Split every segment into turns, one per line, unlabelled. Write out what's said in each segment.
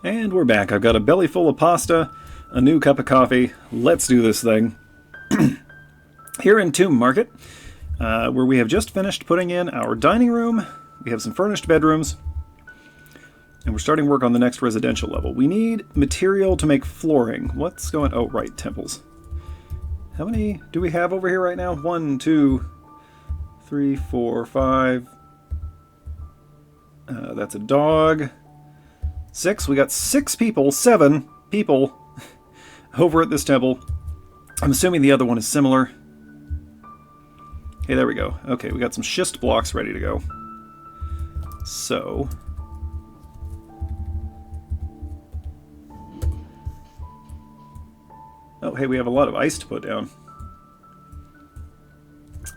And we're back. I've got a belly full of pasta, a new cup of coffee. Let's do this thing. Here in Tomb Market, where we have just finished putting in our dining room. We have some furnished bedrooms. And we're starting work on the next residential level. We need material to make flooring. What's going... Oh, right, temples. How many do we have over here right now? 1, 2, 3, 4, 5. That's a dog. 6. We got 6 people, 7 people over at this temple. I'm assuming the other one is similar. Hey, there we go. Okay, we got some schist blocks ready to go. So... Oh, hey, we have a lot of ice to put down.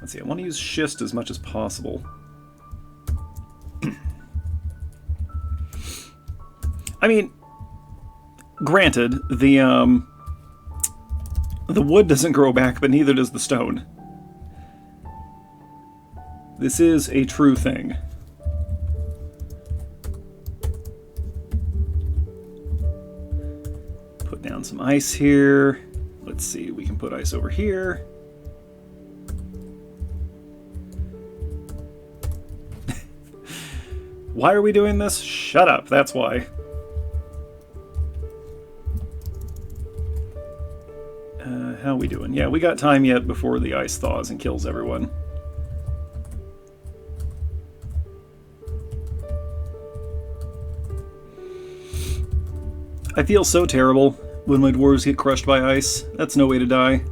Let's see, I want to use schist as much as possible. I mean, granted, the wood doesn't grow back, but neither does the stone. This is a true thing. Put down some ice here. Let's see, we can put ice over here. Why are we doing this? Shut up, that's why. How are we doing? Yeah, we got time yet before the ice thaws and kills everyone. I feel so terrible when my dwarves get crushed by ice. That's no way to die.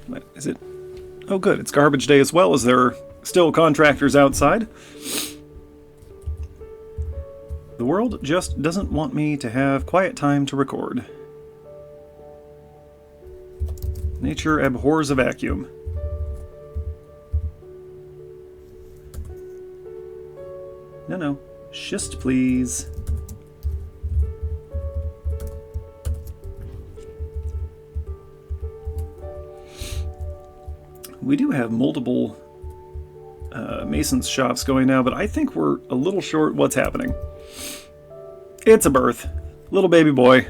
What is it? Oh good, it's garbage day as well, as there are still contractors outside. The world just doesn't want me to have quiet time to record. Nature abhors a vacuum. No. Schist, please. We do have multiple mason's shops going now, but I think we're a little short. What's happening? It's a birth. Little baby boy.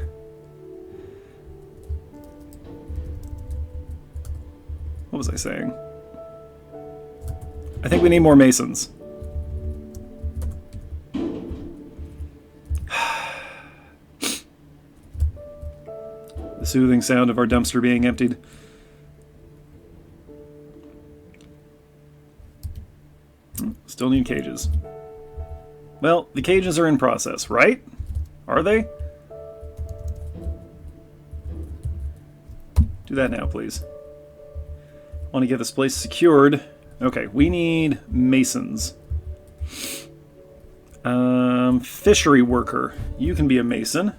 What was I saying? I think we need more masons. The soothing sound of our dumpster being emptied. Still need cages. Well, the cages are in process, right? Are they? Do that now, please. Want to get this place secured. Okay, we need masons. Fishery worker. You can be a mason.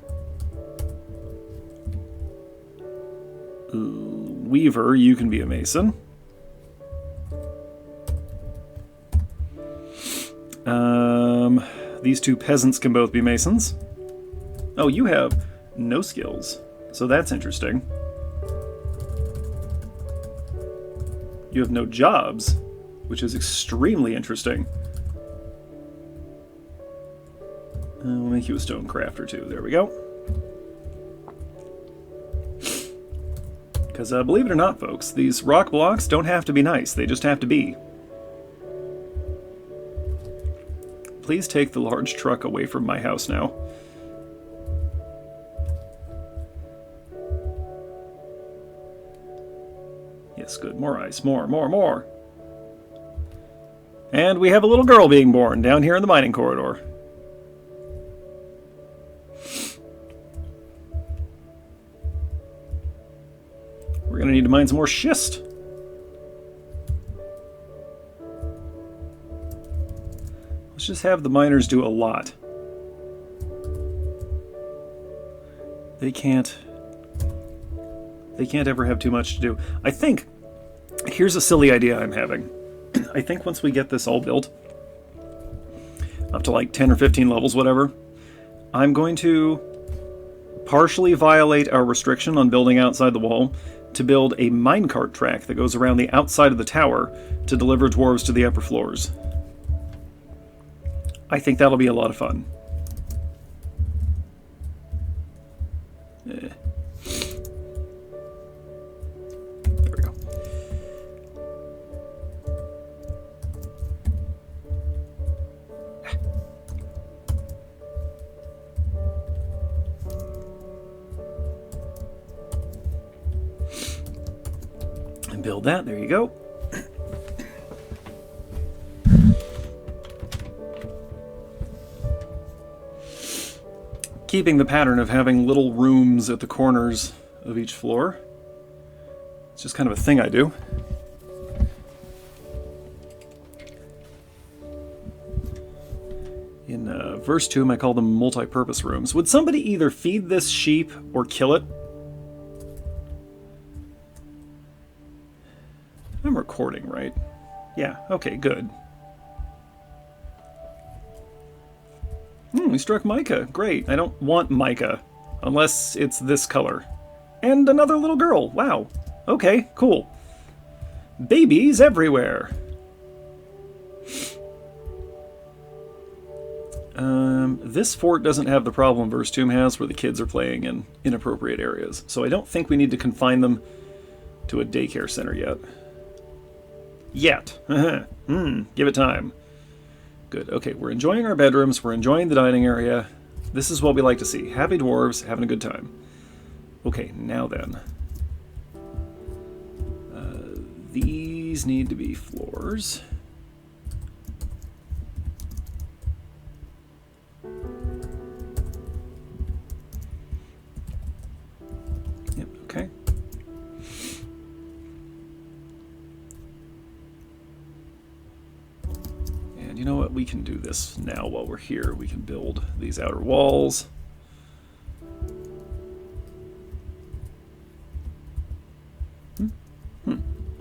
Weaver, you can be a mason. These 2 peasants can both be masons. Oh, you have no skills, so that's interesting. You have no jobs, which is extremely interesting. We'll make you a stone crafter too. There we go. Because believe it or not, folks, these rock blocks don't have to be nice. They just have to be. Please take the large truck away from my house now. Yes, good. More ice. More. And we have a little girl being born down here in the mining corridor. We're going to need to mine some more schist. Let's just have the miners do a lot. They can't ever have too much to do. I think, here's a silly idea I'm having. I think once we get this all built, up to like 10 or 15 levels, whatever, I'm going to partially violate our restriction on building outside the wall to build a minecart track that goes around the outside of the tower to deliver dwarves to the upper floors. I think that'll be a lot of fun. There we go. And build that. There you go. Keeping the pattern of having little rooms at the corners of each floor. It's just kind of a thing I do. In verse 2, I call them multi-purpose rooms. Would somebody either feed this sheep or kill it? I'm recording, right? Yeah, okay, good. We struck mica. Great. I don't want mica. Unless it's this color. And another little girl. Wow. Okay, cool. Babies everywhere. This fort doesn't have the problem verse 2 has where the kids are playing in inappropriate areas. So I don't think we need to confine them to a daycare center yet. Give it time. Good. Okay, we're enjoying our bedrooms. We're enjoying the dining area. This is what we like to see. Happy dwarves having a good time. Okay, now then. These need to be floors. Yep, okay. You know what? We can do this now while we're here. We can build these outer walls.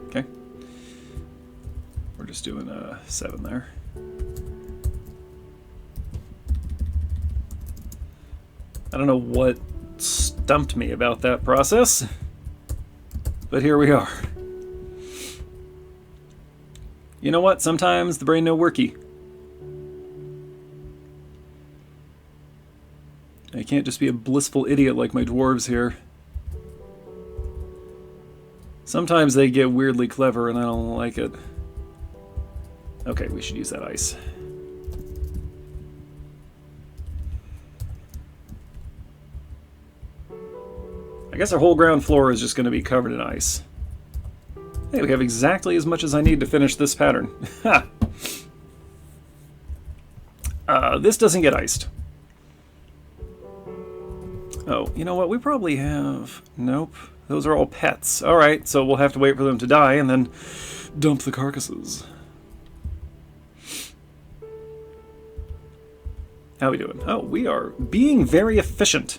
Okay. We're just doing 7 there. I don't know what stumped me about that process, but here we are. You know what? Sometimes the brain no worky. I can't just be a blissful idiot like my dwarves here. Sometimes they get weirdly clever and I don't like it. Okay, we should use that ice. I guess our whole ground floor is just going to be covered in ice. Hey, we have exactly as much as I need to finish this pattern. Ha! This doesn't get iced. Oh, you know what? We probably have... Nope. Those are all pets. Alright, so we'll have to wait for them to die and then dump the carcasses. How we doing? Oh, we are being very efficient.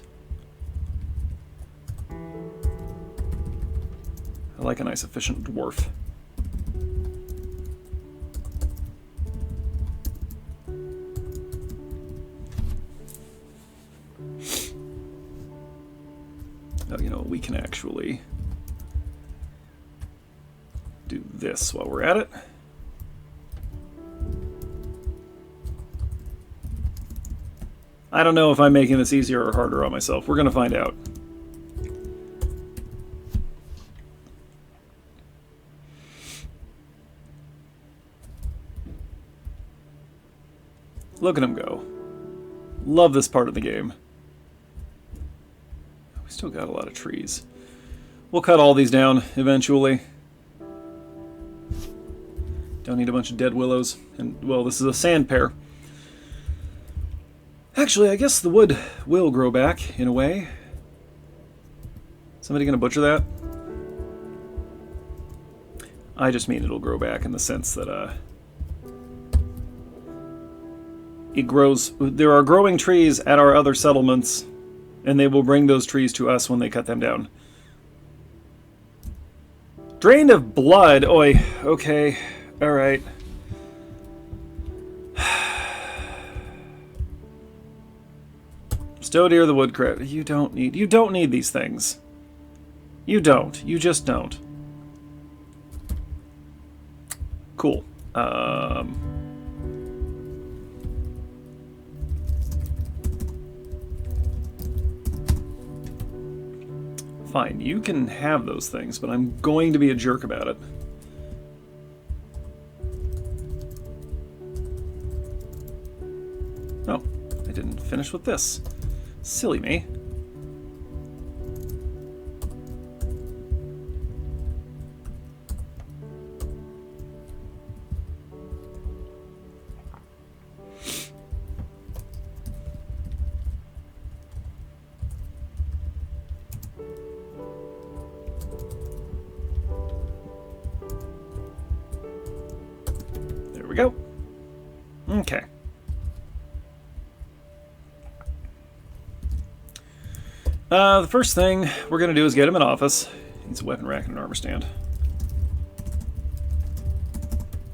I like a nice efficient dwarf. Oh, you know, we can actually do this while we're at it. I don't know if I'm making this easier or harder on myself. We're going to find out. Look at him go. Love this part of the game. We still got a lot of trees. We'll cut all these down eventually. Don't need a bunch of dead willows. And, well, this is a sand pear. Actually, I guess the wood will grow back, in a way. Somebody gonna butcher that? I just mean it'll grow back in the sense that, it grows... There are growing trees at our other settlements, and they will bring those trees to us when they cut them down. Drained of blood. Oi. Okay. Alright. Stow deer the woodcrat. You don't need these things. You don't. You just don't. Cool. Fine, you can have those things, but I'm going to be a jerk about it. Oh, I didn't finish with this. Silly me. There we go. Okay. The first thing we're going to do is get him an office. He needs a weapon rack and an armor stand.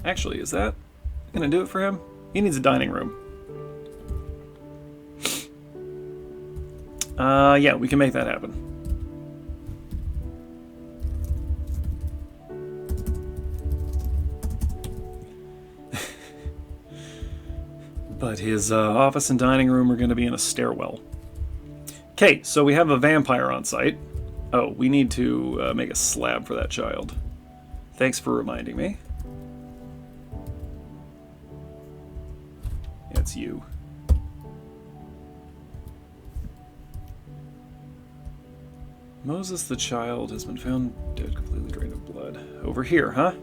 Actually, is that going to do it for him? He needs a dining room. Yeah, we can make that happen. But his office and dining room are going to be in a stairwell. Okay, so we have a vampire on site. Oh, we need to make a slab for that child. Thanks for reminding me. Yeah, it's you. Moses the child has been found dead, completely drained of blood. Over here, huh?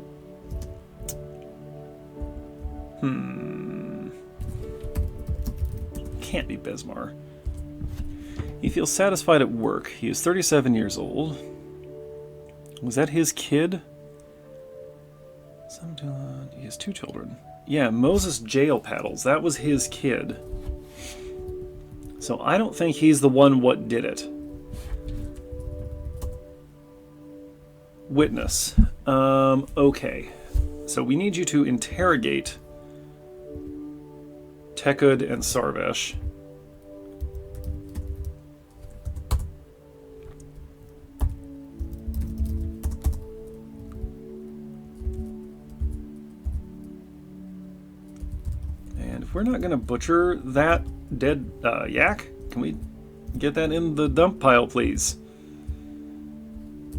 Can't be Besmar. He feels satisfied at work. He is 37 years old. Was that his kid? He has 2 children. Yeah, Moses jail paddles. That was his kid. So I don't think he's the one what did it. Witness. Okay. So we need you to interrogate Tekud and Sarvesh. And if we're not going to butcher that dead yak, can we get that in the dump pile, please?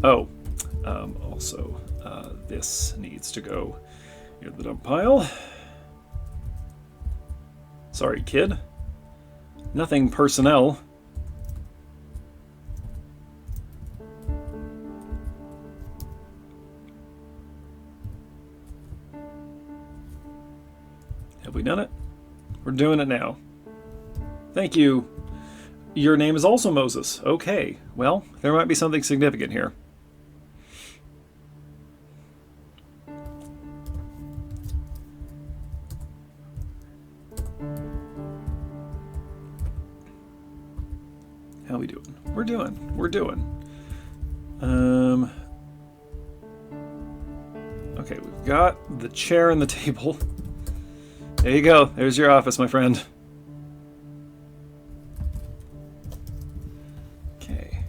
Oh, also, this needs to go in the dump pile. Sorry, kid. Nothing personnel. Have we done it? We're doing it now. Thank you. Your name is also Moses. Okay. Well, there might be something significant here. How we doing? We're doing. Okay, we've got the chair and the table. There you go. There's your office, my friend. Okay.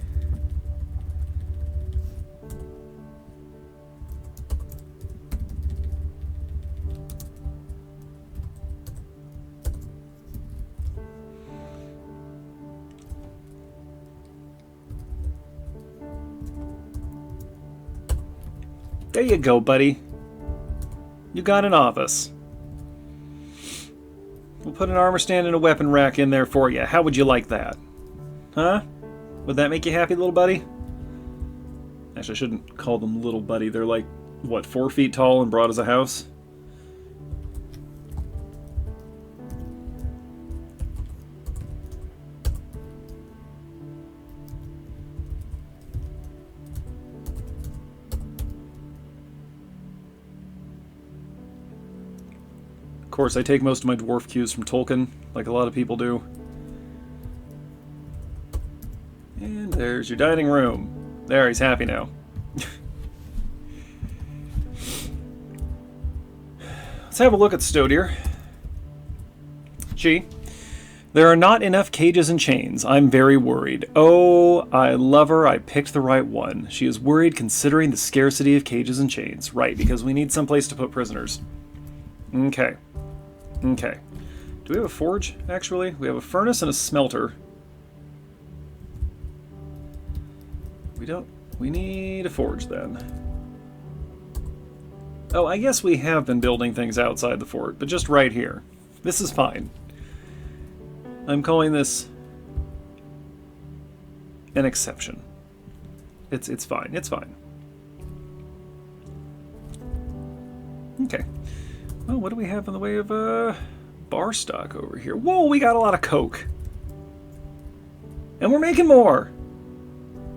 There you go, buddy. You got an office. We'll put an armor stand and a weapon rack in there for you. How would you like that? Huh? Would that make you happy, little buddy? Actually, I shouldn't call them little buddy. They're like, what, 4 feet tall and broad as a house? Of course, I take most of my dwarf cues from Tolkien, like a lot of people do. And there's your dining room. There, he's happy now. Let's have a look at Stodier. Gee, There are not enough cages and chains. I'm very worried. Oh, I love her. I picked the right one. She is worried considering the scarcity of cages and chains. Right, because we need someplace to put prisoners. Okay. Okay. Do we have a forge, actually? We have a furnace and a smelter. We don't... We need a forge, then. Oh, I guess we have been building things outside the fort, but just right here. This is fine. I'm calling this an exception. It's fine. It's fine. Okay. Well, what do we have in the way of bar stock over here? Whoa, we got a lot of coke. And we're making more.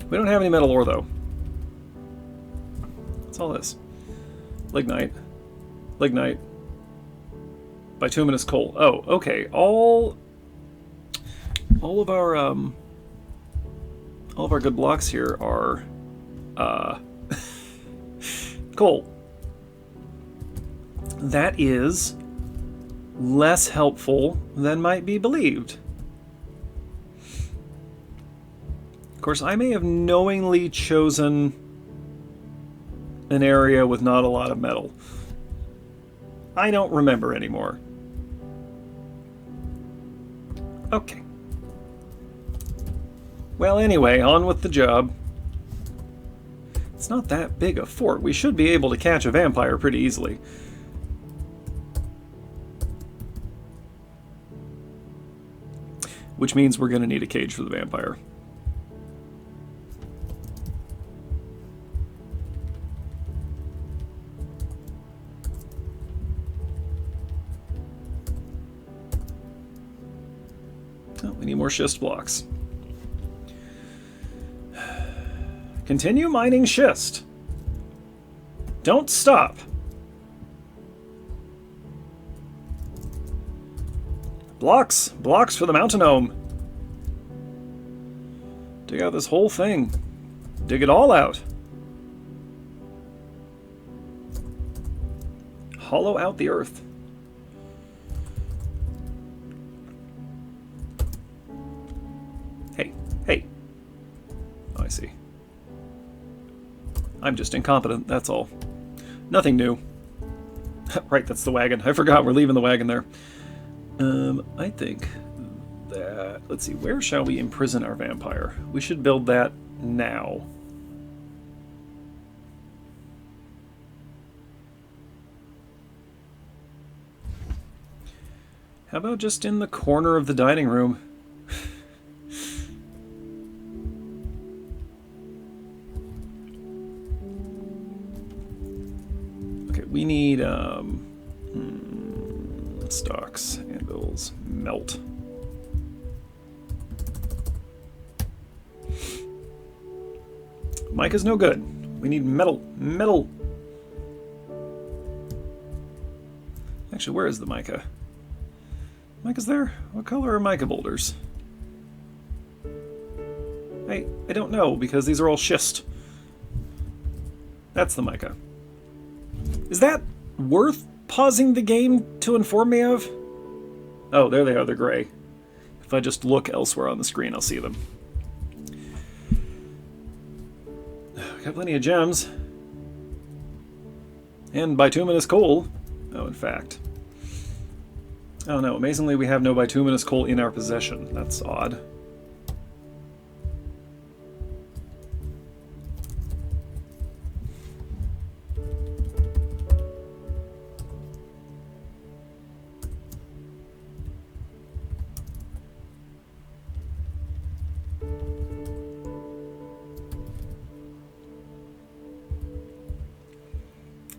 We don't have any metal ore, though. What's all this? Lignite. Lignite. Bituminous coal. Oh, okay. All of our good blocks here are coal. That is less helpful than might be believed. Of course, I may have knowingly chosen an area with not a lot of metal. I don't remember anymore. Okay. Well, anyway, on with the job. It's not that big a fort. We should be able to catch a vampire pretty easily. Which means we're going to need a cage for the vampire. Oh, we need more schist blocks. Continue mining schist. Don't stop. Blocks. Blocks for the mountain gnome. Dig out this whole thing. Dig it all out. Hollow out the earth. Hey. Hey. Oh, I see. I'm just incompetent, that's all. Nothing new. Right, that's the wagon. I forgot we're leaving the wagon there. I think that... Let's see, where shall we imprison our vampire? We should build that now. How about just in the corner of the dining room? We need stocks, anvils, melt. Mica's no good. We need metal. Metal! Actually, where is the mica? Mica's there? What color are mica boulders? I don't know, because these are all schist. That's the mica. Is that worth pausing the game to inform me of? Oh, there they are, they're gray. If I just look elsewhere on the screen, I'll see them. Got plenty of gems. And bituminous coal. Oh, in fact. Oh no, amazingly we have no bituminous coal in our possession. That's odd.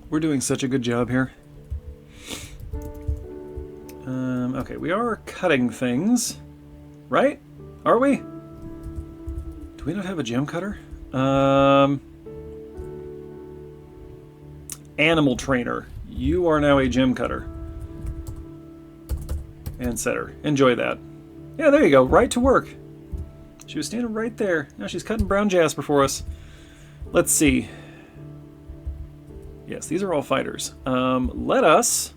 We're doing such a good job here. Okay, we are cutting things, right? Are we? Do we not have a gem cutter? Animal trainer. You are now a gem cutter. And setter. Enjoy that. Yeah, there you go. Right to work. She was standing right there. Now she's cutting brown jasper for us. Let's see. Yes, these are all fighters. Let us...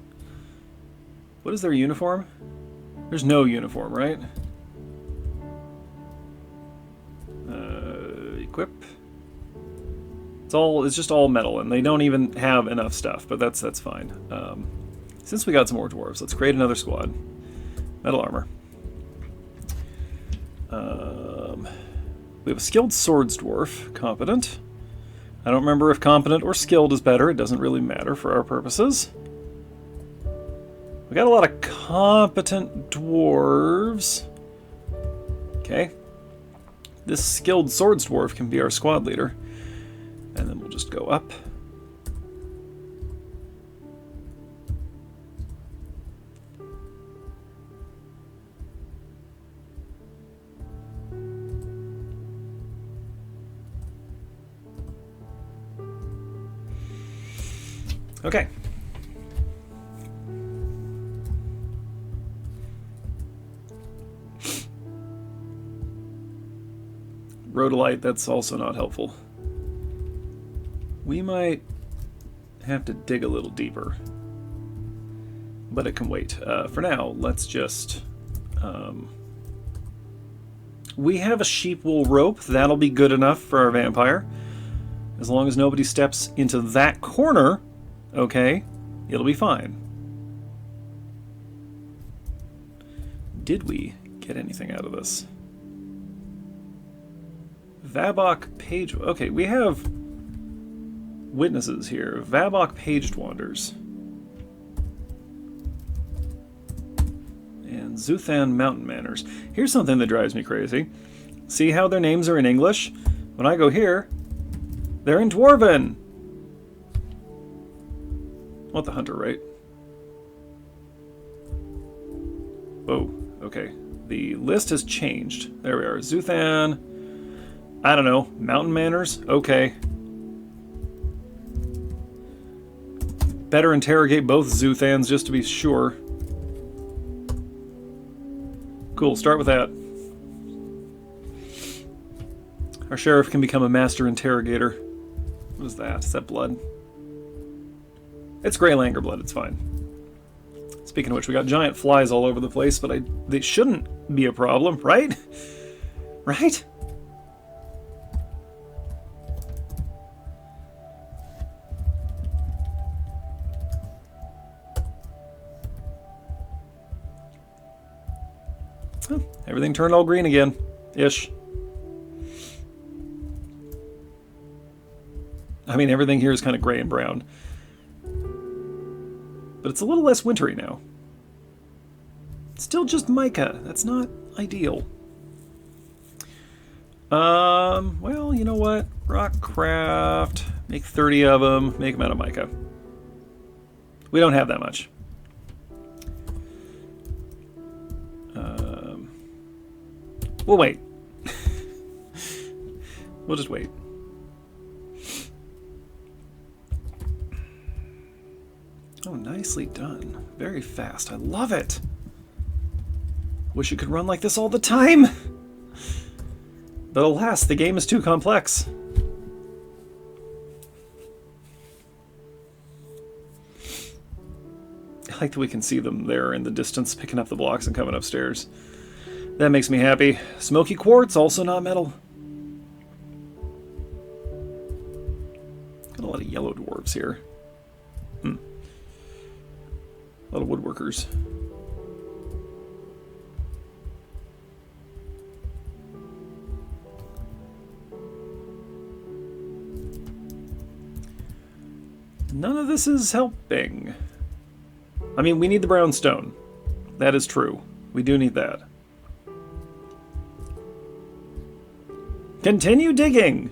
What is their uniform? There's no uniform, right? It's just all metal, and they don't even have enough stuff, but that's fine. Since we got some more dwarves, let's create another squad. Metal armor. We have a skilled swords dwarf, competent. I don't remember if competent or skilled is better. It doesn't really matter for our purposes. We got a lot of competent dwarves. Okay. This skilled swords dwarf can be our squad leader. And then we'll just go up. Okay. Rhodolite, that's also not helpful. We might have to dig a little deeper. But it can wait. For now, let's just... we have a sheep wool rope. That'll be good enough for our vampire. As long as nobody steps into that corner, okay, it'll be fine. Did we get anything out of this? Vabok Page... Okay, we have witnesses here. Vabok Paged Wanders. And Zuthan Mountain Manners. Here's something that drives me crazy. See how their names are in English? When I go here, they're in Dwarven! Want the hunter, right? Oh, okay. The list has changed. There we are. Zuthan... I don't know. Mountain Manners? Okay. Better interrogate both Zuthans just to be sure. Cool, start with that. Our sheriff can become a master interrogator. What is that? Is that blood? It's Grey Langer blood, it's fine. Speaking of which, we got giant flies all over the place, but they shouldn't be a problem, right? Right? Everything turned all green again. Ish. I mean, everything here is kind of gray and brown. But it's a little less wintry now. It's still just mica. That's not ideal. Well, you know what? Rock craft. Make 30 of them. Make them out of mica. We don't have that much. We'll wait. We'll just wait. Oh, nicely done. Very fast. I love it. Wish it could run like this all the time. But alas, the game is too complex. I like that we can see them there in the distance picking up the blocks and coming upstairs. That makes me happy. Smoky quartz, also not metal. Got a lot of yellow dwarves here. A lot of woodworkers. None of this is helping. I mean, we need the brown stone. That is true. We do need that. Continue digging!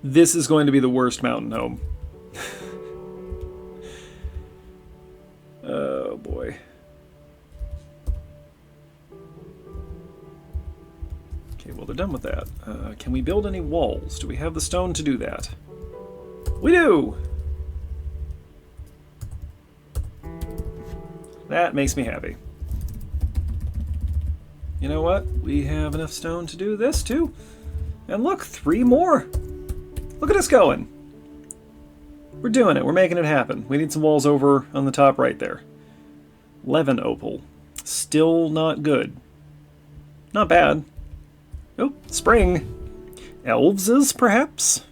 This is going to be the worst mountain home. Oh boy. Okay, well they're done with that. Can we build any walls? Do we have the stone to do that? We do! That makes me happy. You know what? We have enough stone to do this too. And look, 3 more! Look at us going! We're doing it. We're making it happen. We need some walls over on the top right there. 11 opal. Still not good. Not bad. Oh, spring! elves, perhaps?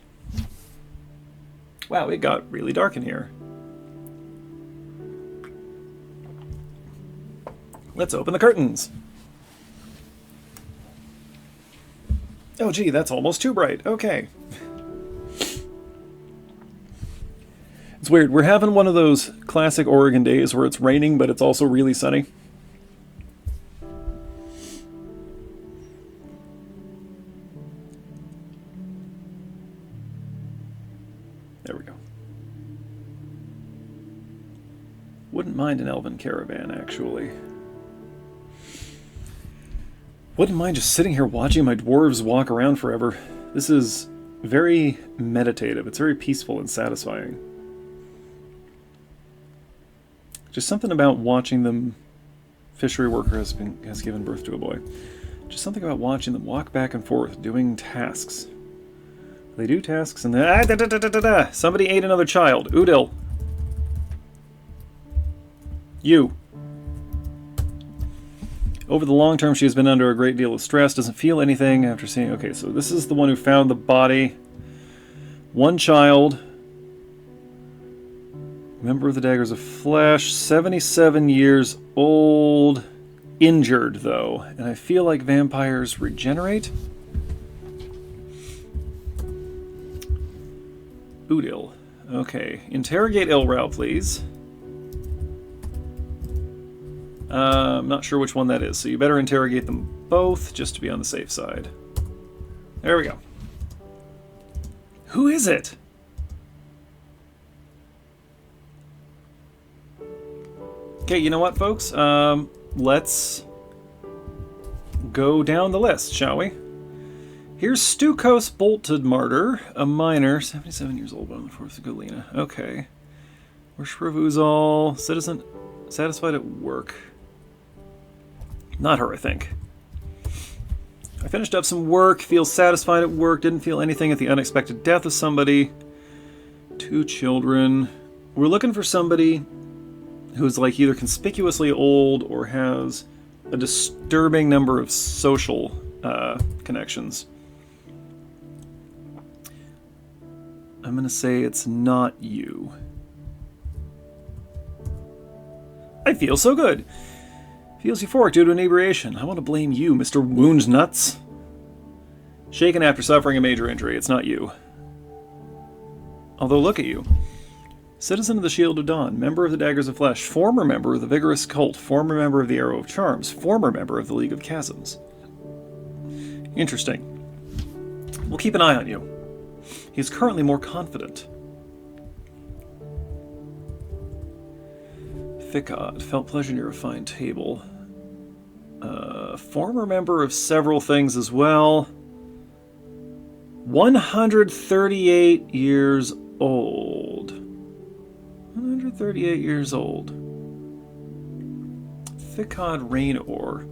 Wow, it got really dark in here. Let's open the curtains. Oh, gee, that's almost too bright. Okay. It's weird. We're having one of those classic Oregon days where it's raining, but it's also really sunny. There we go. Wouldn't mind an elven caravan, actually. Wouldn't mind just sitting here watching my dwarves walk around forever. This is very meditative. It's very peaceful and satisfying. Just something about watching them. Fishery worker has given birth to a boy. Just something about watching them walk back and forth, doing tasks. They do tasks and then somebody ate another child. Udil. You. Over the long term, she has been under a great deal of stress, doesn't feel anything after seeing... Okay, so this is the one who found the body. One child. Member of the Daggers of Flesh. 77 years old. Injured, though. And I feel like vampires regenerate. Udil. Okay. Interrogate Ilrao, please. I'm not sure which one that is, so you better interrogate them both just to be on the safe side. There we go. Who is it? Okay, you know what, folks? Let's go down the list, shall we? Here's Stukos Bolted Martyr, a miner, 77 years old, on the 4th of Galena. Okay. Worshiper of Uzal, citizen, satisfied at work. Not her, I think. I finished up some work, feels satisfied at work, didn't feel anything at the unexpected death of somebody. 2 children. We're looking for somebody who's like either conspicuously old or has a disturbing number of social connections. I'm going to say it's not you. I feel so good. Feels euphoric due to inebriation. I want to blame you, Mr. Wound Nuts. Shaken after suffering a major injury. It's not you. Although, look at you. Citizen of the Shield of Dawn, member of the Daggers of Flesh, former member of the Vigorous Cult, former member of the Arrow of Charms, former member of the League of Chasms. Interesting. We'll keep an eye on you. He is currently more confident. Ficod, felt pleasure near a fine table. Former member of several things as well. 138 years old. 138 years old. Ficod Rainor.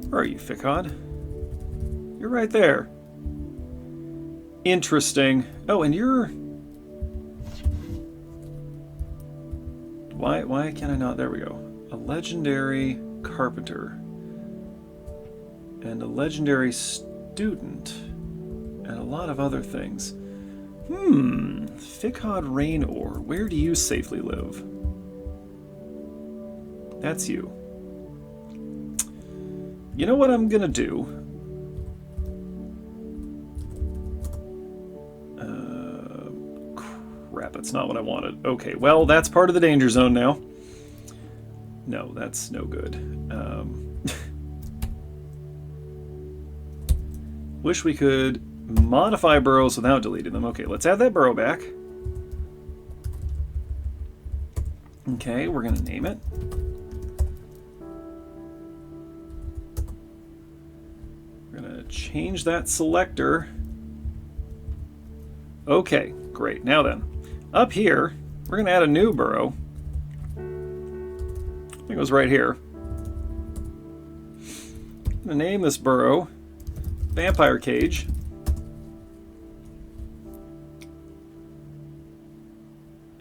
Where are you, Ficod? You're right there. Interesting. Oh, and you're... Why can I not? There we go. A legendary carpenter. And a legendary student. And a lot of other things. Ficod Rainor. Where do you safely live? That's you. You know what I'm gonna do? Crap, that's not what I wanted. Okay, well, that's part of the danger zone now. No, that's no good. Wish we could modify burrows without deleting them. Okay, let's add that burrow back. Okay, we're gonna name it. We're gonna change that selector. Okay, great. Now then, up here, we're gonna add a new burrow. I think it was right here. I'm gonna name this burrow Vampire Cage.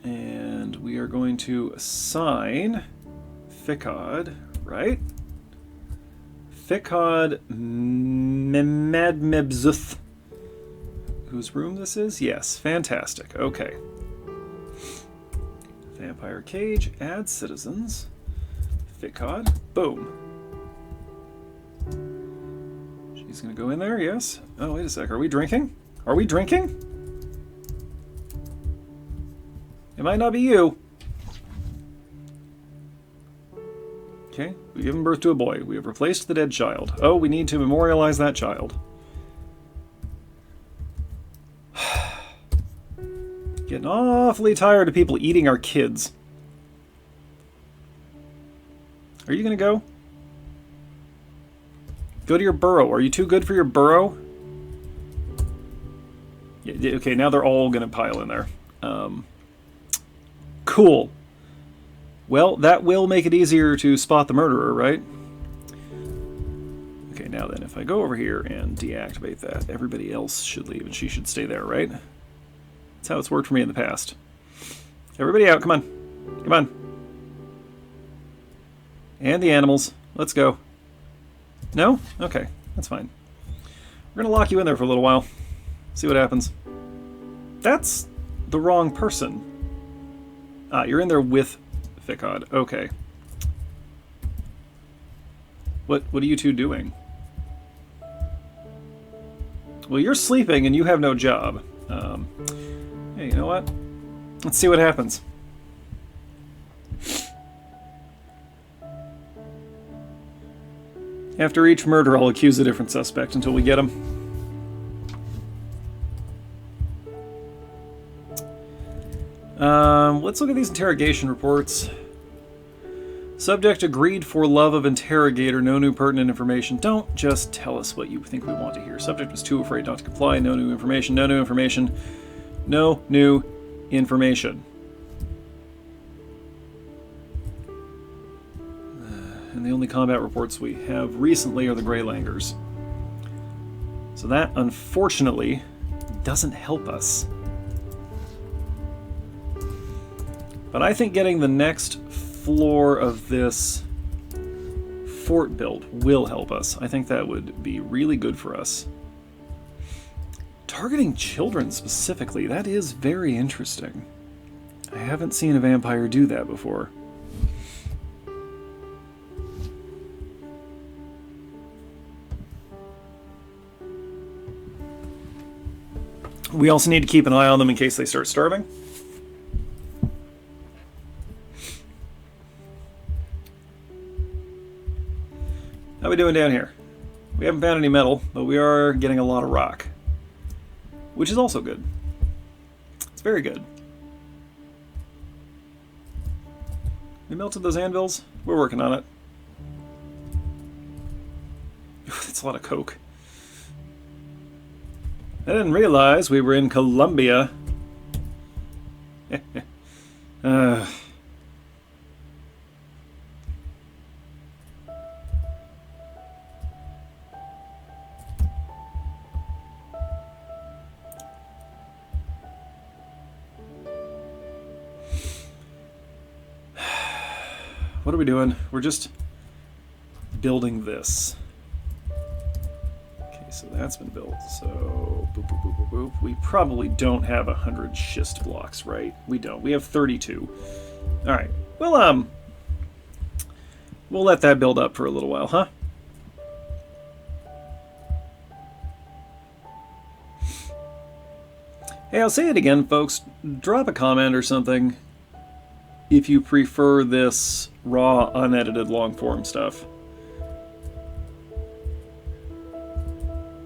And we are going to assign Ficod, right? Ficod Mebzuth. Whose room this is? Yes, fantastic. Okay. Vampire cage, add citizens. Ficod. Boom. She's gonna go in there, yes. Oh, wait a sec. Are we drinking? Are we drinking? It might not be you. Okay, we've given birth to a boy. We have replaced the dead child. Oh, we need to memorialize that child. Getting awfully tired of people eating our kids. Are you gonna go? Go to your burrow. Are you too good for your burrow? Yeah, okay, now they're all gonna pile in there. Cool. Well, that will make it easier to spot the murderer, right? Okay, now then, if I go over here and deactivate that, everybody else should leave, and she should stay there, right? That's how it's worked for me in the past. Everybody out, come on. Come on. And the animals. Let's go. No? Okay, that's fine. We're gonna lock you in there for a little while. See what happens. That's the wrong person. Ah, you're in there with Ficod. Okay. What are you two doing? Well, you're sleeping and you have no job. Hey, you know what? Let's see what happens. After each murder, I'll accuse a different suspect until we get him. Let's look at these interrogation reports. Subject agreed for love of interrogator, no new pertinent information. Don't just tell us what you think we want to hear. Subject was too afraid not to comply, no new information, no new information, no new information. And the only combat reports we have recently are the Grey Langers. So that, unfortunately, doesn't help us. But I think getting the next floor of this fort built will help us. I think that would be really good for us. Targeting children specifically, that is very interesting. I haven't seen a vampire do that before. We also need to keep an eye on them in case they start starving. How are we doing down here? We haven't found any metal, but we are getting a lot of rock. Which is also good. It's very good. We melted those anvils? We're working on it. That's a lot of coke. I didn't realize we were in Colombia. What are we doing? We're just building this. Okay, so that's been built. So, boop, boop, boop, boop, boop. We probably don't have 100 schist blocks, right? We don't. We have 32. All right. Well, we'll let that build up for a little while, huh? Hey, I'll say it again, folks. Drop a comment or something if you prefer this raw, unedited, long-form stuff.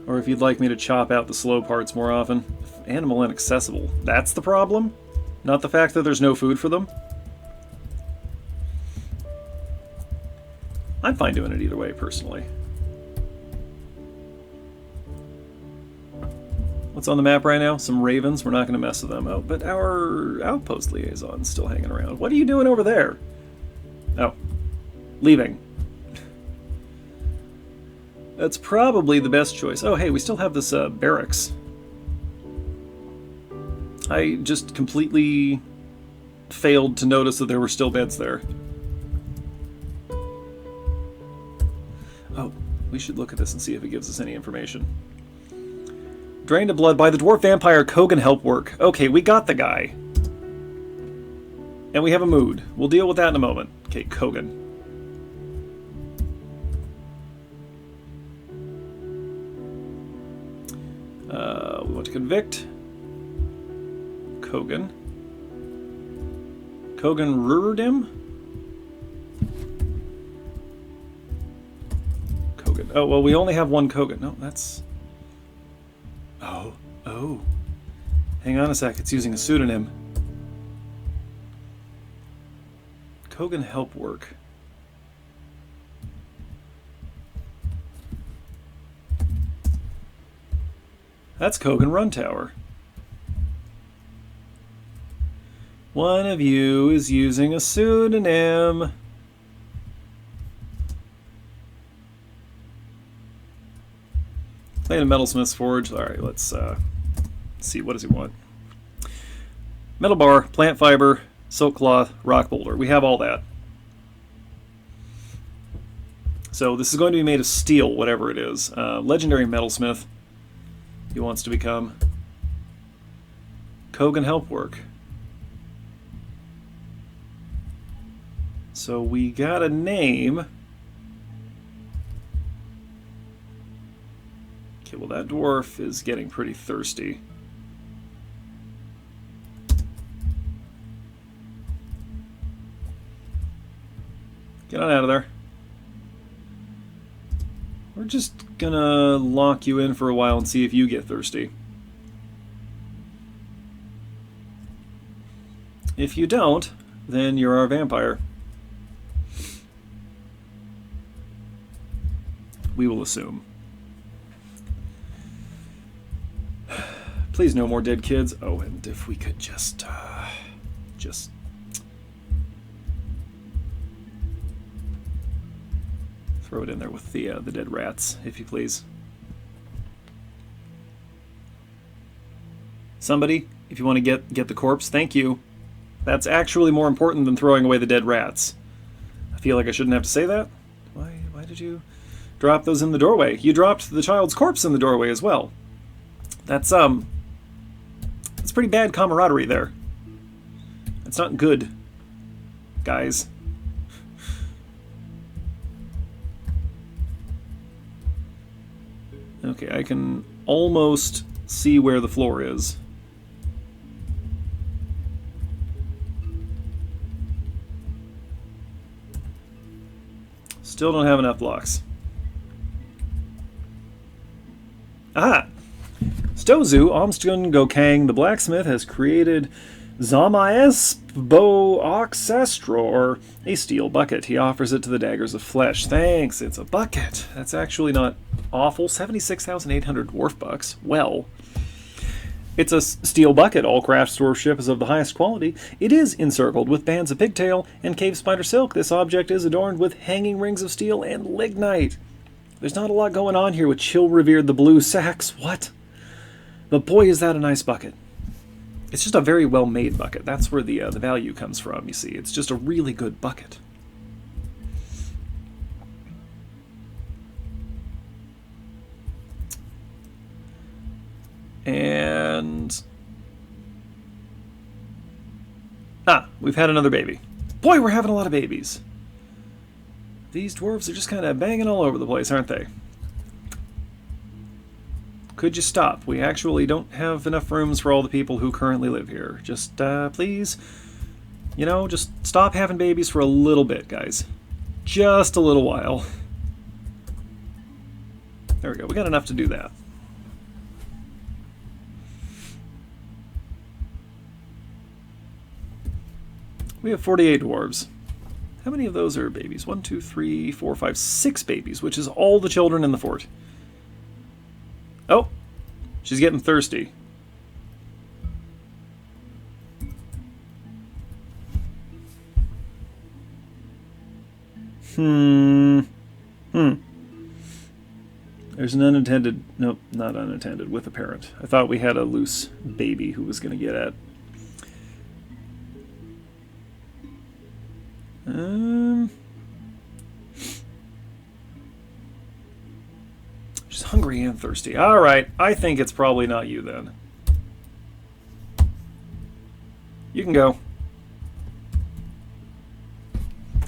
Or if you'd like me to chop out the slow parts more often. Animal inaccessible. That's the problem? Not the fact that there's no food for them? I'm fine doing it either way, personally. What's on the map right now? Some ravens. We're not going to mess with them. Oh, but our outpost liaison's still hanging around. What are you doing over there? Oh. Leaving. That's probably the best choice. Oh, hey, we still have this barracks. I just completely failed to notice that there were still beds there. Oh, We should look at this and see if it gives us any information. Drained of blood by the dwarf vampire Kogan help work. Okay, we got the guy. And we have a mood. We'll deal with that in a moment. Okay, Kogan. We want to convict. Kogan. Kogan Rurdim? Kogan. Oh, well, we only have one Kogan. No, that's... Oh. Hang on a sec. It's using a pseudonym. Kogan help work. That's Kogan Run Tower. One of you is using a pseudonym. Playing a metalsmith's forge. Alright, let's see. What does he want? Metal bar, plant fiber, silk cloth, rock boulder. We have all that. So this is going to be made of steel, whatever it is. Legendary metalsmith. He wants to become. Kogan help work. So we got a name. Okay, well that dwarf is getting pretty thirsty. Get on out of there. We're just gonna lock you in for a while and see if you get thirsty. If you don't, then you're our vampire. We will assume. Please no more dead kids. Oh, and if we could just throw it in there with the dead rats, if you please. Somebody, if you want to get the corpse, thank you. That's actually more important than throwing away the dead rats. I feel like I shouldn't have to say that. Why did you drop those in the doorway? You dropped the child's corpse in the doorway as well. That's pretty bad camaraderie there. It's not good, guys. Okay, I can almost see where the floor is. Still don't have enough blocks. Aha! Stozu Omstun Gokang, the blacksmith, has created Zamaespo Oxestror, a steel bucket. He offers it to the daggers of flesh. Thanks, it's a bucket. That's actually not awful. 76,800 dwarf bucks. Well, it's a steel bucket. All craft storeships is of the highest quality. It is encircled with bands of pigtail and cave spider silk. This object is adorned with hanging rings of steel and lignite. There's not a lot going on here with Chill Revered the Blue Sacks. What? But boy, is that a nice bucket. It's just a very well-made bucket. That's where the value comes from, you see. It's just a really good bucket. And... we've had another baby. Boy, we're having a lot of babies. These dwarves are just kind of banging all over the place, aren't they? Could you stop? We actually don't have enough rooms for all the people who currently live here. Just, please, you know, just stop having babies for a little bit, guys. Just a little while. There we go. We got enough to do that. We have 48 dwarves. How many of those are babies? 1, 2, 3, 4, 5, 6 babies, which is all the children in the fort. Oh, she's getting thirsty. There's an unintended... Nope, not unintended, with a parent. I thought we had a loose baby who was going to get at. hungry and thirsty. Alright, I think it's probably not you then. You can go.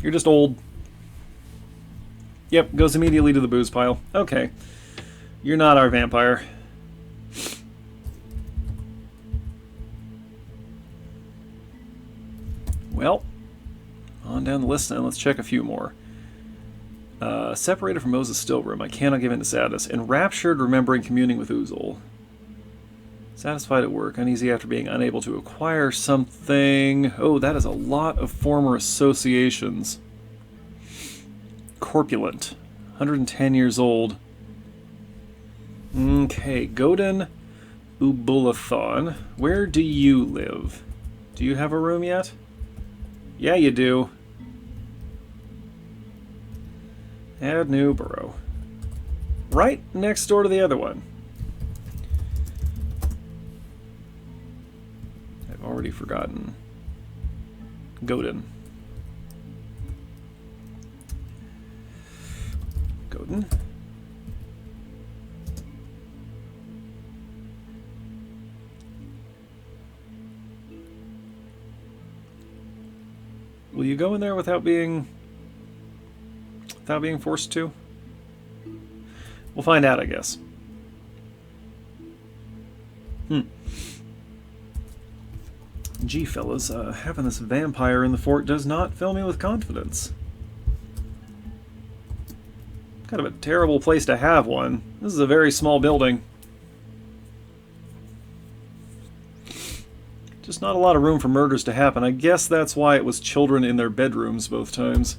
You're just old. Yep, goes immediately to the booze pile. Okay. You're not our vampire. Well, on down the list then. Let's check a few more. Separated from Moses' still room. I cannot give in to sadness. Enraptured, remembering communing with Uzul. Satisfied at work. Uneasy after being unable to acquire something. Oh, that is a lot of former associations. Corpulent. 110 years old. Okay, Godin Ubulathon. Where do you live? Do you have a room yet? Yeah, you do. Add new borough. Right next door to the other one. I've already forgotten. Godin. Godin. Will you go in there without being forced to? We'll find out, I guess. Gee, fellas, having this vampire in the fort does not fill me with confidence. Kind of a terrible place to have one. This is a very small building. Just not a lot of room for murders to happen. I guess that's why it was children in their bedrooms both times.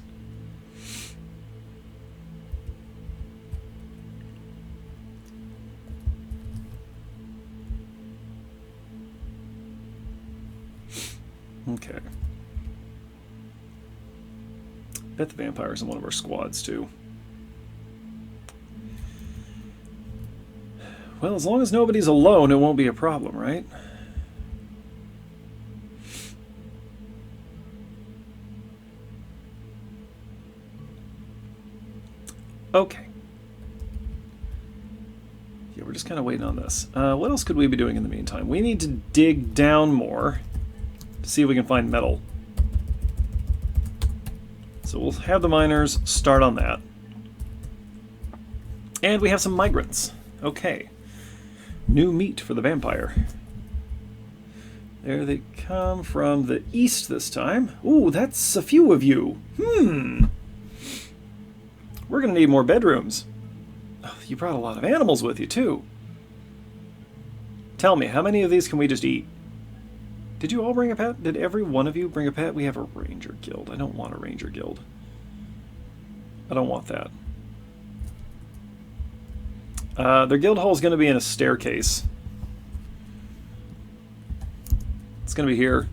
Okay. Bet the vampire's in one of our squads, too. Well, as long as nobody's alone, it won't be a problem, right? Okay. Yeah, we're just kind of waiting on this. What else could we be doing in the meantime? We need to dig down more to see if we can find metal. So we'll have the miners start on that. And we have some migrants. Okay. New meat for the vampire. There they come from the east this time. Ooh, that's a few of you. We're going to need more bedrooms. Oh, you brought a lot of animals with you, too. Tell me, how many of these can we just eat? Did you all bring a pet? Did every one of you bring a pet? We have a ranger guild. I don't want a ranger guild. I don't want that. Their guild hall is going to be in a staircase. It's going to be here.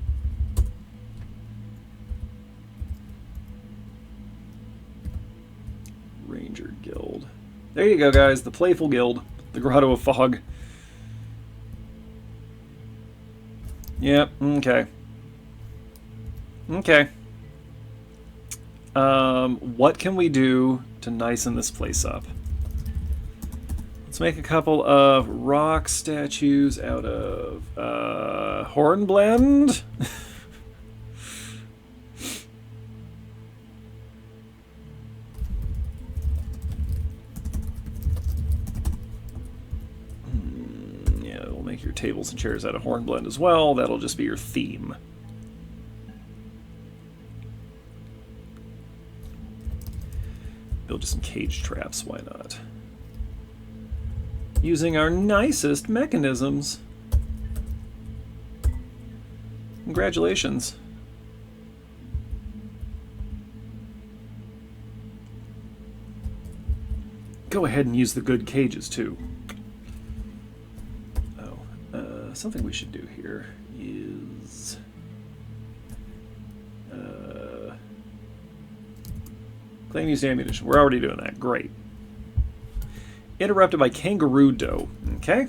Ranger guild. There you go, guys. The Playful Guild. The Grotto of Fog. Yep, okay. Okay. What can we do to nicen this place up? Let's make a couple of rock statues out of hornblende. Yeah, we'll make your tables and chairs out of hornblende as well. That'll just be your theme. Build just some cage traps, why not? Using our nicest mechanisms. Congratulations. Go ahead and use the good cages too. Oh, something we should do here is claim used ammunition. We're already doing that. Great. Interrupted by kangaroo dough. Okay.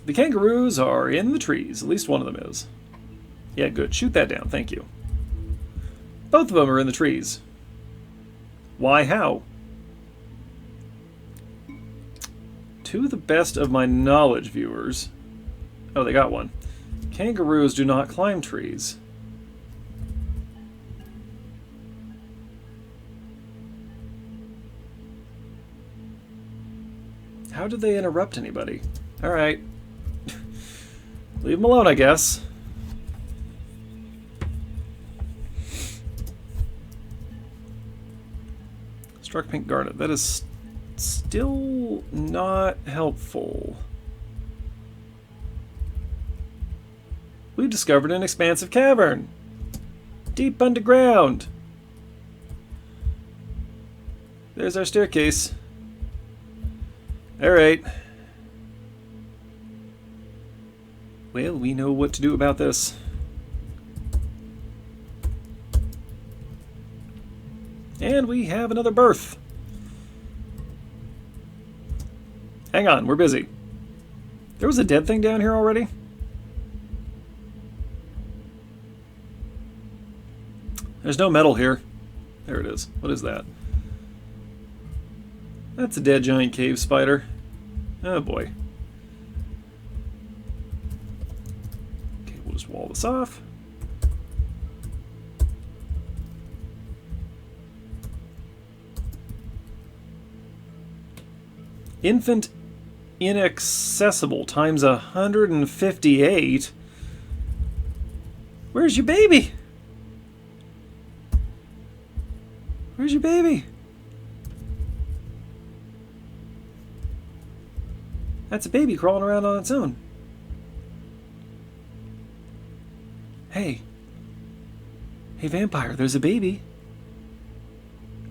The kangaroos are in the trees. At least one of them is. Yeah, good. Shoot that down. Thank you. Both of them are in the trees. Why, how? To the best of my knowledge, viewers... Oh, they got one. Kangaroos do not climb trees. How did they interrupt anybody? Alright. Leave them alone, I guess. Struck pink garnet. That is still not helpful. We've discovered an expansive cavern. Deep underground. There's our staircase. Alright. Well, we know what to do about this. And we have another berth. Hang on, we're busy. There was a dead thing down here already? There's no metal here. There it is. What is that? That's a dead giant cave spider. Oh boy. Okay, we'll just wall this off. Infant inaccessible times 158. Where's your baby? Where's your baby? That's a baby crawling around on its own. Hey. Hey, vampire, there's a baby.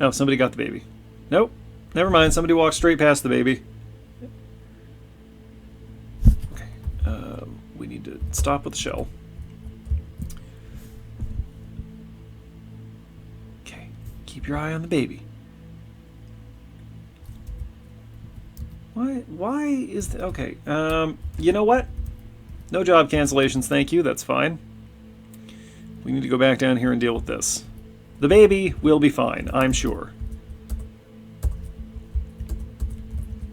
Oh, somebody got the baby. Nope. Never mind, somebody walked straight past the baby. Okay. We need to stop with the shell. Okay. Keep your eye on the baby. Why is that? Okay, you know what? No job cancellations, thank you, that's fine. We need to go back down here and deal with this. The baby will be fine, I'm sure.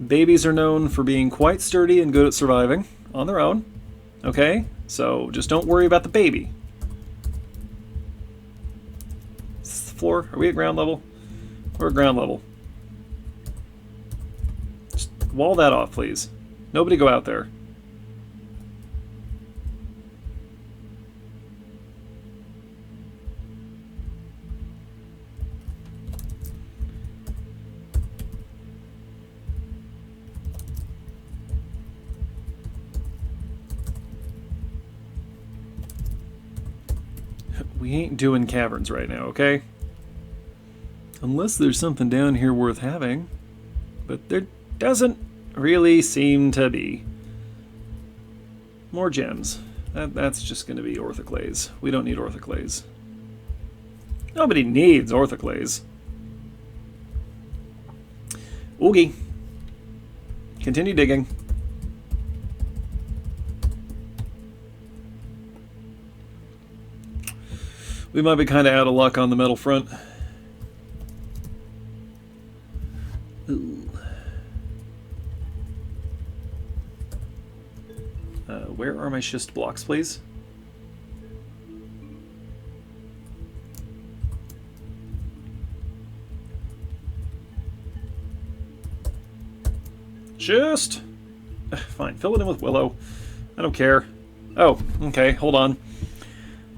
Babies are known for being quite sturdy and good at surviving on their own. Okay, so just don't worry about the baby. Is this the floor? Are we at ground level? We're at ground level. Wall that off, please. Nobody go out there. We ain't doing caverns right now, okay? Unless there's something down here worth having. But there doesn't really seem to be. More gems. That's just going to be orthoclase. We don't need orthoclase. Nobody needs orthoclase. Oogie. Continue digging. We might be kind of out of luck on the metal front. Ooh. Where are my schist blocks, please? Schist! Fine, fill it in with willow. I don't care. Oh, okay, hold on.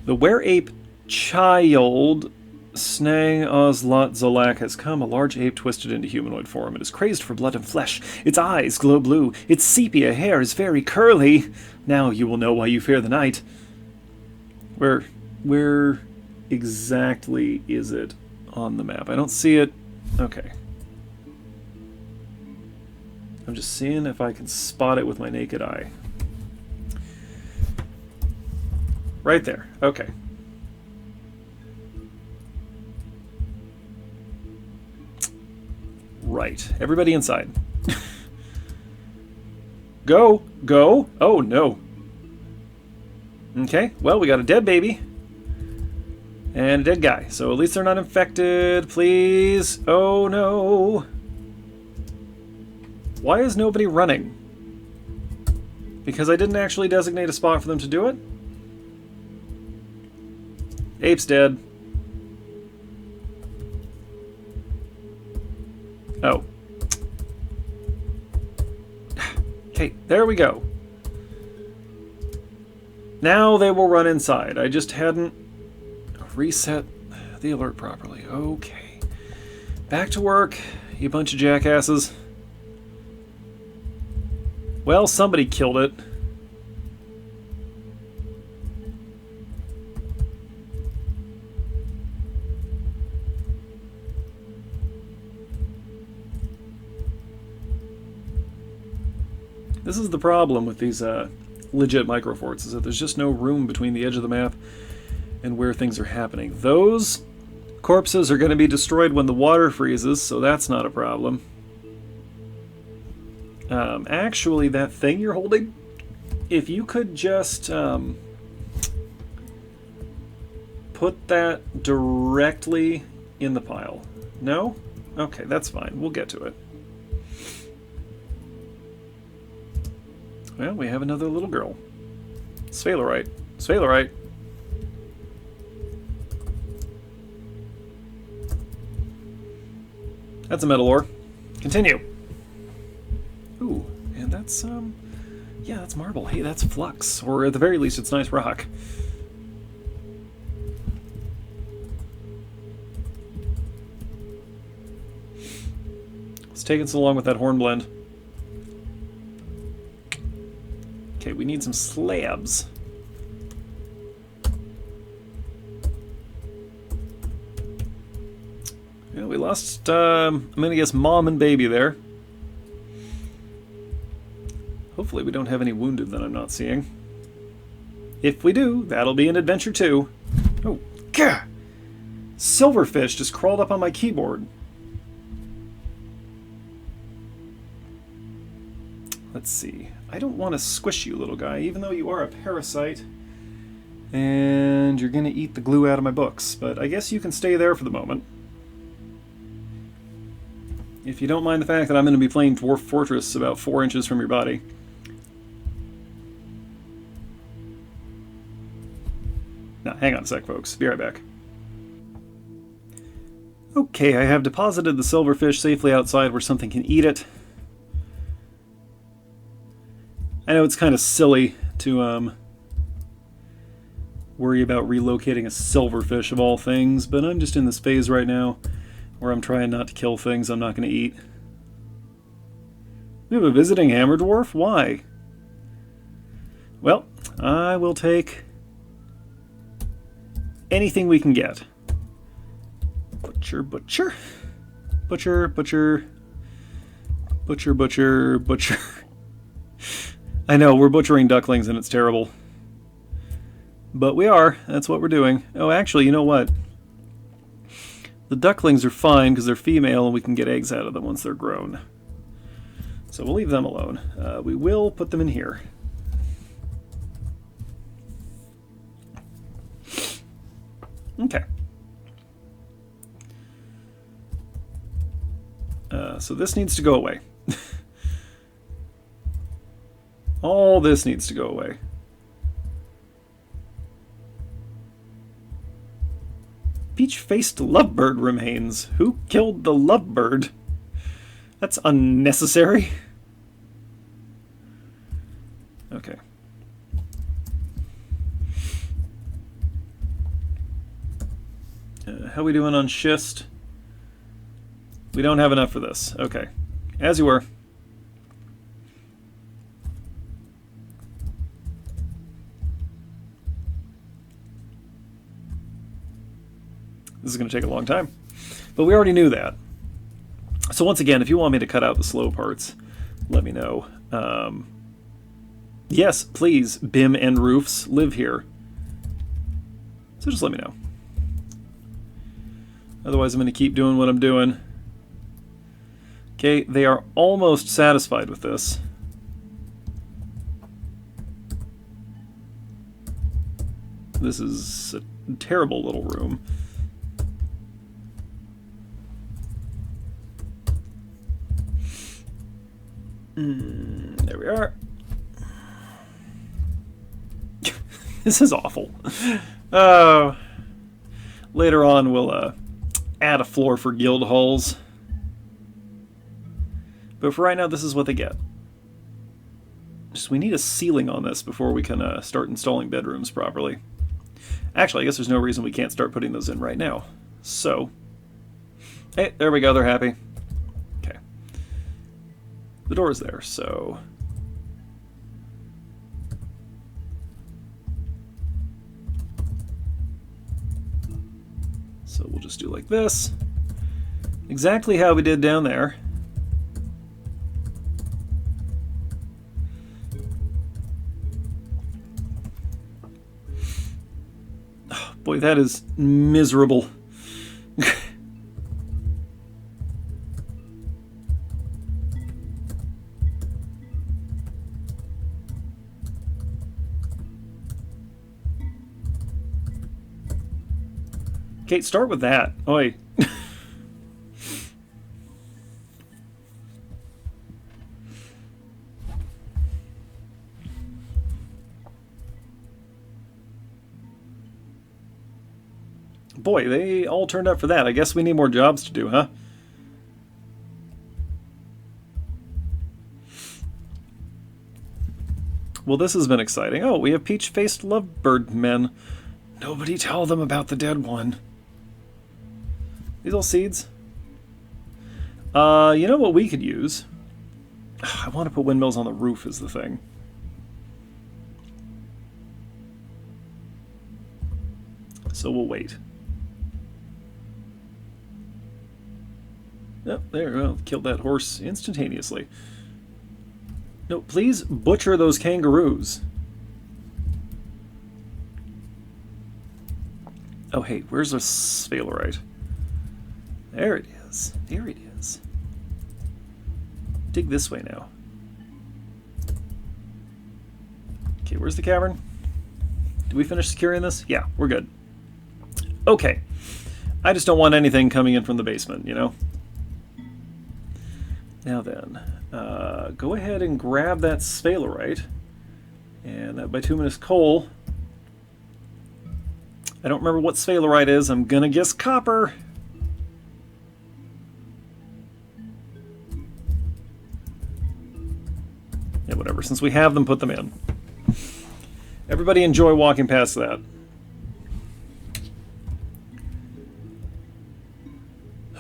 The wereape child Snang Ozlot Zolak has come, a large ape twisted into humanoid form. It is crazed for blood and flesh. Its eyes glow blue. Its sepia hair is very curly. Now you will know why you fear the night. Where exactly is it on the map? I don't see it. Okay. I'm just seeing if I can spot it with my naked eye. Right there. Okay. Right. Everybody inside. Go! Go! Oh, no. Okay, well, we got a dead baby. And a dead guy. So at least they're not infected. Please. Oh no. Why is nobody running? Because I didn't actually designate a spot for them to do it? Ape's dead. Oh. Okay, there we go. Now they will run inside. I just hadn't reset the alert properly. Okay. Back to work, you bunch of jackasses. Well, somebody killed it. This is the problem with these legit microforts, is that there's just no room between the edge of the map and where things are happening. Those corpses are going to be destroyed when the water freezes, so that's not a problem. Actually, that thing you're holding, if you could just put that directly in the pile. No? Okay, that's fine. We'll get to it. Well, we have another little girl. Sphalerite. Sphalerite. That's a metal ore. Continue. Ooh, and that's, yeah, that's marble. Hey, that's flux. Or at the very least, it's nice rock. It's taking so long with that hornblende. Okay, we need some slabs. Yeah, we lost, I'm gonna guess mom and baby there. Hopefully we don't have any wounded that I'm not seeing. If we do, that'll be an adventure too. Oh, gah! Silverfish just crawled up on my keyboard. Let's see. I don't want to squish you, little guy, even though you are a parasite. And you're going to eat the glue out of my books. But I guess you can stay there for the moment. If you don't mind the fact that I'm going to be playing Dwarf Fortress about 4 inches from your body. Now, hang on a sec, folks. Be right back. Okay, I have deposited the silverfish safely outside where something can eat it. I know it's kind of silly to worry about relocating a silverfish of all things, but I'm just in this phase right now where I'm trying not to kill things I'm not going to eat. We have a visiting hammer dwarf? Why? Well, I will take anything we can get. Butcher, butcher. Butcher, butcher. Butcher, butcher, butcher. I know, we're butchering ducklings and it's terrible. But we are. That's what we're doing. Oh, actually, you know what? The ducklings are fine because they're female and we can get eggs out of them once they're grown. So we'll leave them alone. We will put them in here. Okay. So this needs to go away. All this needs to go away. Peach-faced lovebird remains. Who killed the lovebird? That's unnecessary. Okay. How we doing on schist? We don't have enough for this. Okay. As you were. This is going to take a long time. But we already knew that. So once again, if you want me to cut out the slow parts, let me know. Yes, please, BIM and roofs, live here. So just let me know. Otherwise, I'm going to keep doing what I'm doing. Okay, they are almost satisfied with this. This is terrible little room. There we are. This is awful. Later on, we'll add a floor for guild halls. But for right now, this is what they get. Just we need a ceiling on this before we can start installing bedrooms properly. Actually, I guess there's no reason we can't start putting those in right now. So, hey, there we go. They're happy. Okay. The door's there, so... So we'll just do like this. Exactly how we did down there. Oh, boy, that is miserable. Okay, start with that. Oi. Boy, they all turned up for that. I guess we need more jobs to do, huh? Well, this has been exciting. Oh, we have peach-faced lovebird men. Nobody tell them about the dead one. These all seeds? You know what we could use? I want to put windmills on the roof is the thing. So we'll wait. Oh, there, well, killed that horse instantaneously. No, please butcher those kangaroos. Oh, hey, where's the sphalerite? There it is. There it is. Dig this way now. Okay, where's the cavern? Did we finish securing this? Yeah, we're good. Okay. I just don't want anything coming in from the basement, you know? Now then, go ahead and grab that sphalerite. And that bituminous coal. I don't remember what sphalerite is. I'm gonna guess copper. Yeah, whatever. Since we have them, put them in. Everybody enjoy walking past that.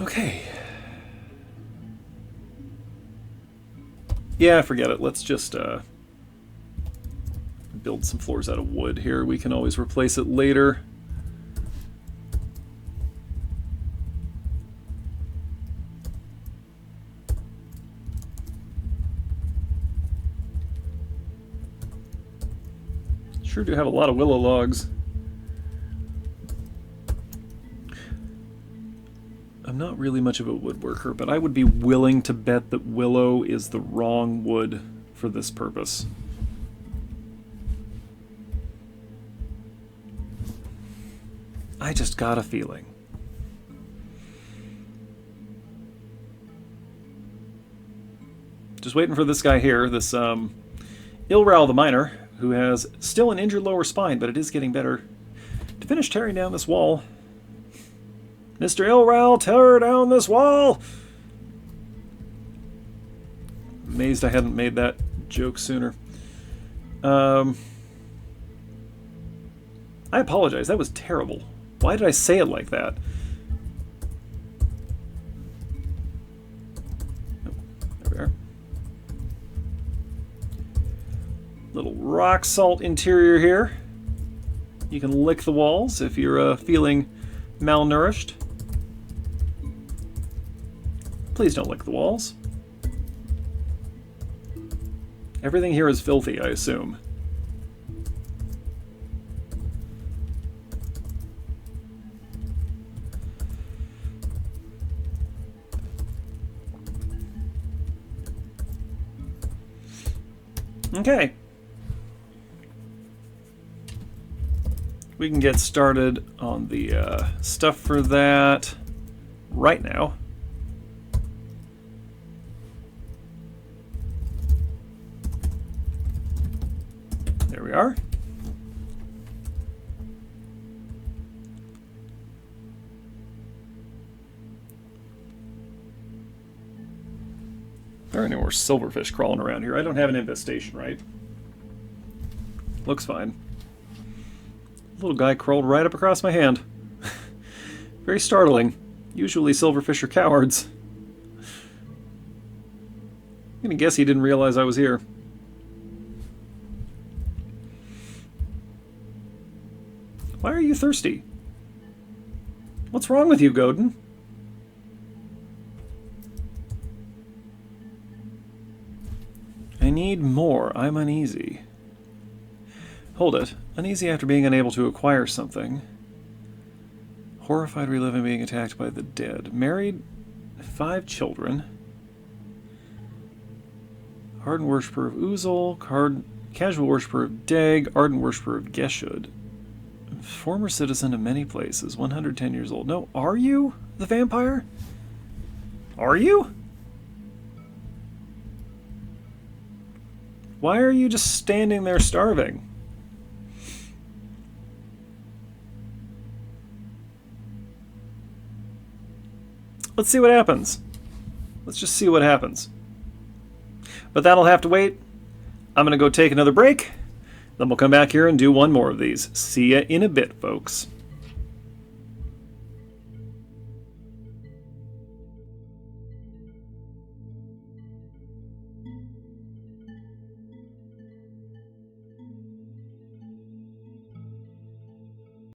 Okay. Yeah, forget it. Let's just build some floors out of wood here. We can always replace it later. Sure do have a lot of willow logs. I'm not really much of a woodworker, but I would be willing to bet that willow is the wrong wood for this purpose. I just got a feeling. Just waiting for this guy here, this Ilral the Miner, who has still an injured lower spine, but it is getting better, to finish tearing down this wall. Mr. Ilral, tear down this wall! Amazed I hadn't made that joke sooner. I apologize, that was terrible. Why did I say it like that? Oh, there we are. Little rock salt interior here. You can lick the walls if you're feeling malnourished. Please don't lick the walls. Everything here is filthy, I assume. Okay. We can get started on the stuff for that right now. There we are. There are no more silverfish crawling around here. I don't have an infestation, right? Looks fine. Little guy crawled right up across my hand. Very startling. Usually silverfish are cowards. I'm gonna guess he didn't realize I was here. Why are you thirsty? What's wrong with you, Godin? I need more. I'm uneasy. Hold it. Uneasy after being unable to acquire something. Horrified reliving being attacked by the dead. Married, 5 children. Ardent worshipper of Uzul. Casual worshipper of Dag. Ardent worshipper of Geshud. Former citizen of many places. 110 years old. No, are you the vampire? Are you? Why are you just standing there starving? Let's see what happens. Let's just see what happens. But that'll have to wait. I'm going to go take another break. Then we'll come back here and do one more of these. See ya in a bit, folks.